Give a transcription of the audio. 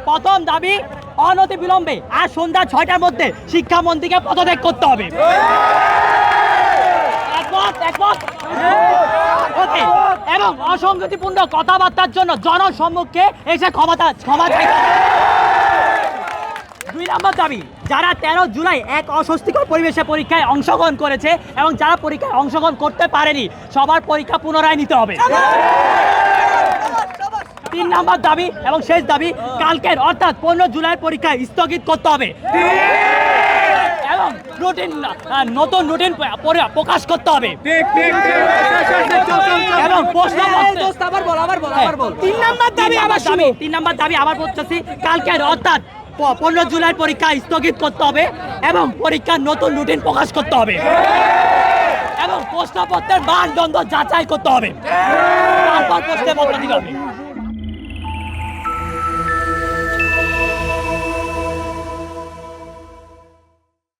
প্রথম দাবি অনতি বিলম্বে আর সন্ধ্যা 6টার মধ্যে শিক্ষামন্ত্রীকে পদত্যাগ করতে হবে। একমত? ওকে। এবং অসঙ্গতিপূর্ণ কথাবার্তার জন্য জনসম্মুখে এসে ক্ষমা চাইতে হবে। 2 নম্বর দাবি, যারা 13 জুলাই এক অস্বস্তিকর পরিবেশে পরীক্ষায় অংশগ্রহণ করেছে এবং যারা পরীক্ষায় অংশগ্রহণ করতে পারেনি সবার পরীক্ষা পুনরায় নিতে হবে। 3 নম্বর দাবি এবং শেষ দাবি, কালকের অর্থাৎ 15 জুলাই পরীক্ষা স্থগিত করতে হবে এবং নতুন রুটিন প্রকাশ করতে হবে এবং তিন নম্বর দাবি আবার বলতেছি, কালকের অর্থাৎ 15 জুলাই পরীক্ষা স্থগিত করতে হবে এবং পরীক্ষার নতুন রুটিন প্রকাশ করতে হবে এবং প্রশ্নপত্রের মানদণ্ড যাচাই করতে হবে, তারপর প্রশ্নপত্র দিতে হবে।